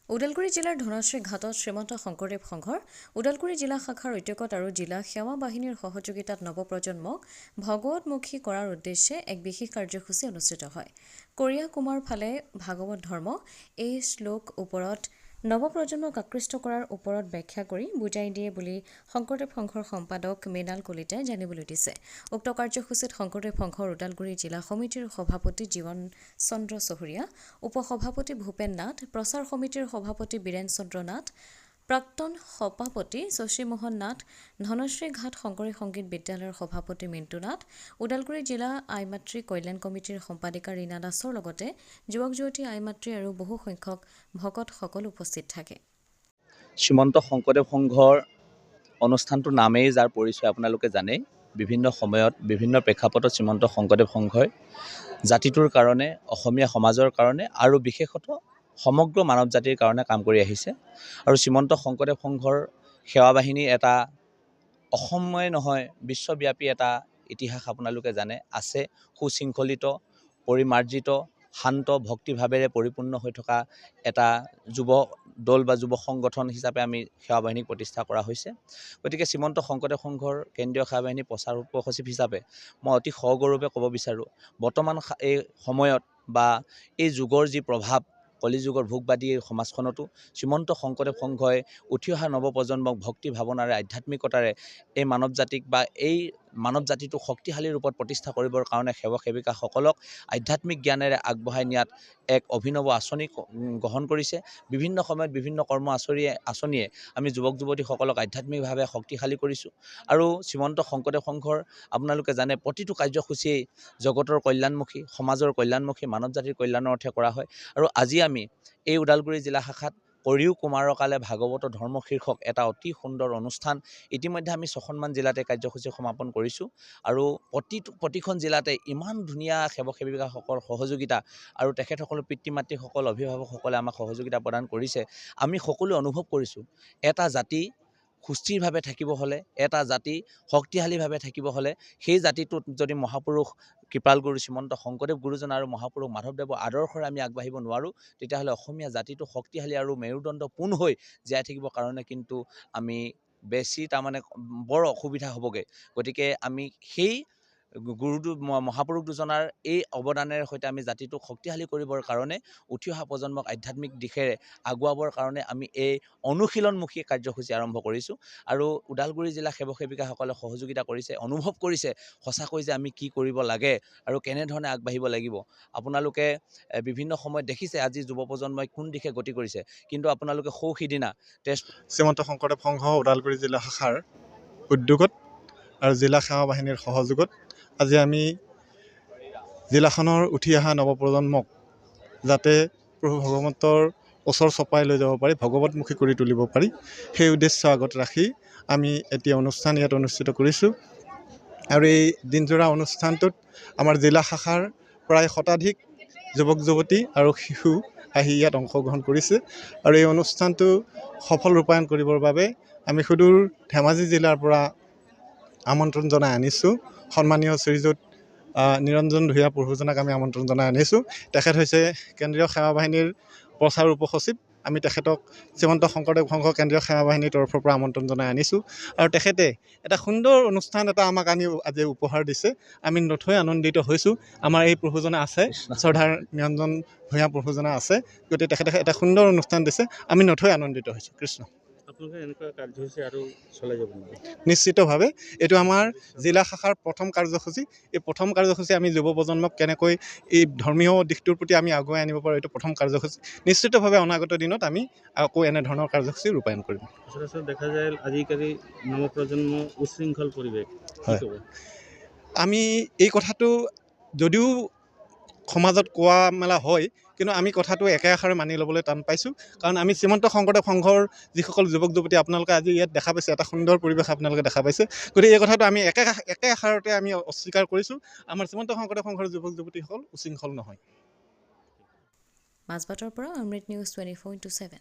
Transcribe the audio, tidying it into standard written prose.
ওদালগুৰি জিলাৰ ধনশ্ৰী ঘাটত শ্ৰীমন্ত শংকৰদেৱ সংঘৰ ওদালগুৰি জিলা শাখাৰ উদ্যোগত আৰু জিলা সেৱা বাহিনীৰ সহযোগিতাত নৱপ্ৰজন্মক ভগৱতমুখী কৰাৰ উদ্দেশ্যে এক বিশেষ কাৰ্যসূচী অনুষ্ঠিত হয়। কৰিয়া কুমাৰ ফালে ভাগৱত ধৰ্ম এই শ্লোক ওপৰত নৱপ্ৰজন্মক আকৃষ্ট কৰাৰ ওপৰত ব্যাখ্যা কৰি বুজাই দিয়ে বুলি শংকৰদেৱ সংঘৰ সম্পাদক মৃণাল কলিতাই জানিবলৈ দিছে। উক্ত কাৰ্যসূচীত শংকৰদেৱ সংঘৰ ওদালগুৰি জিলা সমিতিৰ সভাপতি জীৱন চন্দ্ৰ চহৰীয়া, উপসভাপতি ভূপেন নাথ, প্ৰচাৰ সমিতিৰ সভাপতি বীৰেন চন্দ্ৰ নাথ, প্ৰাক্তন সভাপতি শশীমোহন নাথ, ধনশ্ৰী ঘাট শংকৰী সংগীত বিদ্যালয়ৰ সভাপতি মিণ্টু নাথ, ওদালগুৰি জিলা আইমাতৃ কল্যাণ কমিটিৰ সম্পাদিকা ৰীনা দাসৰ লগতে যুৱক যুৱতী আইমাতৃ আৰু বহু সংখ্যক ভকতসকল উপস্থিত থাকে। শ্ৰীমন্ত শংকৰদেৱ সংঘৰ অনুষ্ঠানটোৰ নামেই যাৰ পৰিচয় আপোনালোকে জানেই। বিভিন্ন সময়ত বিভিন্ন প্ৰেক্ষাপটত শ্ৰীমন্ত শংকৰদেৱ সংঘই জাতিটোৰ কাৰণে, অসমীয়া সমাজৰ কাৰণে আৰু বিশেষত সমগ্ৰ মানৱ জাতিৰ কাৰণে কাম কৰি আহিছে। আৰু শ্ৰীমন্ত শংকৰদেৱ সংঘৰ সেৱা বাহিনীৰ এটা অসমীয়াই নহয় বিশ্বব্যাপী এটা ইতিহাস আপোনালোকে জানে আছে। সুশৃংখলিত, পৰিমাৰ্জিত, শান্ত, ভক্তিভাৱেৰে পৰিপূৰ্ণ হৈ থকা এটা যুৱ দল বা যুৱ সংগঠন হিচাপে আমি সেৱা বাহিনীক প্ৰতিষ্ঠা কৰা হৈছে। গতিকে শ্ৰীমন্ত শংকৰদেৱ সংঘৰ কেন্দ্ৰীয় সেৱা বাহিনী প্ৰচাৰ উপসচিব হিচাপে মই অতি সগৌৰৱে ক'ব বিচাৰোঁ, বৰ্তমান এই সময়ত বা এই যুগৰ যি প্ৰভাৱ, কলিযুগৰ ভোগবাদী এই সমাজখনতো শ্ৰীমন্ত শংকৰদেৱ সংঘই উঠি অহা নৱপ্ৰজন্মক ভক্তি ভাৱনাৰে, আধ্যাত্মিকতাৰে এই মানৱ জাতিক বা এই মানৱ জাতিটোক শক্তিশালী ৰূপত প্ৰতিষ্ঠা কৰিবৰ কাৰণে সেৱক সেৱিকাসকলক আধ্যাত্মিক জ্ঞানেৰে আগবঢ়াই নিয়াত এক অভিনৱ আঁচনি গ্ৰহণ কৰিছে। বিভিন্ন সময়ত বিভিন্ন কৰ্ম আঁচনিয়ে আমি যুৱক যুৱতীসকলক আধ্যাত্মিকভাৱে শক্তিশালী কৰিছোঁ। আৰু শ্ৰীমন্ত শংকৰদেৱ সংঘৰ আপোনালোকে জানে প্ৰতিটো কাৰ্যসূচীয়েই জগতৰ কল্যাণমুখী, সমাজৰ কল্যাণমুখী, মানৱ জাতিৰ কল্যাণৰ অৰ্থে কৰা হয়। আৰু আজি আমি এই ওদালগুৰি জিলা শাখাত কৰিও কুমাৰকালে ভাগৱত ধৰ্ম শীৰ্ষক এটা অতি সুন্দৰ অনুষ্ঠান ইতিমধ্যে আমি 6খনমান জিলাতে কাৰ্যসূচী সমাপন কৰিছোঁ। আৰু প্ৰতিখন জিলাতে ইমান ধুনীয়া সেৱক সেৱিকাসকলৰ সহযোগিতা আৰু তেখেতসকলৰ পিতৃ মাতৃসকল, অভিভাৱকসকলে আমাক সহযোগিতা প্ৰদান কৰিছে। আমি সকলোৱে অনুভৱ কৰিছোঁ এটা জাতি সুস্থিৰভাৱে থাকিব হ'লে, এটা জাতি শক্তিশালীভাৱে থাকিব হ'লে, সেই জাতিটোত যদি মহাপুৰুষ কৃপাল গুৰু শ্ৰীমন্ত শংকৰদেৱ গুৰুজন আৰু মহাপুৰুষ মাধৱদেৱৰ আদৰ্শৰে আমি আগবাঢ়িব নোৱাৰোঁ, তেতিয়াহ'লে অসমীয়া জাতিটো শক্তিশালী আৰু মেৰুদণ্ড পোন হৈ জীয়াই থাকিবৰ কাৰণে কিন্তু আমি বেছি বৰ অসুবিধা হ'বগৈ। গতিকে আমি সেই মহাপুৰুষ দুজনাৰ এই অৱদানেৰে সৈতে আমি জাতিটোক শক্তিশালী কৰিবৰ কাৰণে, উঠি অহা প্ৰজন্মক আধ্যাত্মিক দিশেৰে আগুৱাবৰ কাৰণে আমি এই অনুশীলনমুখী কাৰ্যসূচী আৰম্ভ কৰিছোঁ। আৰু ওদালগুৰি জিলা সেৱক সেৱিকাসকলে সহযোগিতা কৰিছে, অনুভৱ কৰিছে সঁচাকৈ যে আমি কি কৰিব লাগে আৰু কেনেধৰণে আগবাঢ়িব লাগিব। আপোনালোকে বিভিন্ন সময়ত দেখিছে আজি যুৱ প্ৰজন্মই কোন দিশে গতি কৰিছে, কিন্তু আপোনালোকে সিদিনা শ্ৰীমন্ত শংকৰদেৱ সংঘ ওদালগুৰি জিলা শাখাৰ উদ্যোগত আৰু জিলা সেৱা বাহিনীৰ সহযোগত আজি আমি জিলাখনৰ উঠি অহা নৱপ্ৰজন্মক যাতে প্ৰভু ভগৱন্তৰ ওচৰ চপাই লৈ যাব পাৰি, ভগৱতমুখী কৰি তুলিব পাৰি, সেই উদ্দেশ্য আগত ৰাখি আমি এতিয়া অনুষ্ঠান ইয়াত অনুষ্ঠিত কৰিছোঁ। আৰু এই দিনজোৰা অনুষ্ঠানটোত আমাৰ জিলা শাখাৰ প্ৰায় শতাধিক যুৱক যুৱতী আৰু শিশু আহি ইয়াত অংশগ্ৰহণ কৰিছে। আৰু এই অনুষ্ঠানটো সফল ৰূপায়ণ কৰিবৰ বাবে আমি সুদূৰ ধেমাজি জিলাৰ পৰা আমন্ত্ৰণ জনাই আনিছোঁ। সন্মানীয় শ্ৰীযুত নিৰঞ্জন ভূঞা প্ৰভুজনাক আমি আমন্ত্ৰণ জনাই আনিছোঁ। তেখেত হৈছে কেন্দ্ৰীয় সেৱা বাহিনীৰ প্ৰচাৰ উপসচিব। আমি তেখেতক শ্ৰীমন্ত শংকৰদেৱ সংঘ কেন্দ্ৰীয় সেৱা বাহিনীৰ তৰফৰ পৰা আমন্ত্ৰণ জনাই আনিছোঁ। আৰু তেখেতে এটা সুন্দৰ অনুষ্ঠান এটা আমাক আজি উপহাৰ দিছে। আমি নথৈ আনন্দিত হৈছোঁ। আমাৰ এই প্ৰভুজনা আছে, শ্ৰদ্ধাৰ নিৰঞ্জন ভূঞা প্ৰভুজনা আছে, গতিকে তেখেতে এটা সুন্দৰ অনুষ্ঠান দিছে, আমি নথৈ আনন্দিত হৈছোঁ। কৃষ্ণ। নিশ্চিতভাৱে এইটো আমাৰ জিলা শাখাৰ প্ৰথম কাৰ্যসূচী। এই প্ৰথম কাৰ্যসূচী আমি যুৱ প্ৰজন্মক কেনেকৈ এই ধৰ্মীয় দিশটোৰ প্ৰতি আমি আগুৱাই আনিব পাৰোঁ, এইটো প্ৰথম কাৰ্যসূচী। নিশ্চিতভাৱে অনাগত দিনত আমি আকৌ এনেধৰণৰ কাৰ্যসূচী ৰূপায়ণ কৰিম। সচৰাচৰ দেখা যায় আজিকালি নৱপ্ৰজন্ম উশৃংখল পৰিৱেশ। হয়, আমি এই কথাটো যদিও সমাজত কোৱা মেলা হয়, কিন্তু আমি কথাটো একে আষাৰে মানি ল'বলৈ টান পাইছোঁ। কাৰণ আমি শ্ৰীমন্ত শংকৰদেৱ সংঘৰ যিসকল যুৱক যুৱতী আপোনালোকে আজি ইয়াত দেখা পাইছে, এটা সুন্দৰ পৰিৱেশ আপোনালোকে দেখা পাইছে, গতিকে এই কথাটো আমি একে আষাৰতে আমি অস্বীকাৰ কৰিছোঁ। আমাৰ শ্ৰীমন্ত শংকৰদেৱ সংঘৰ যুৱক যুৱতীসকল উশৃংখল নহয়। মাজবাটৰ পৰা অমৃত নিউজ 24/7।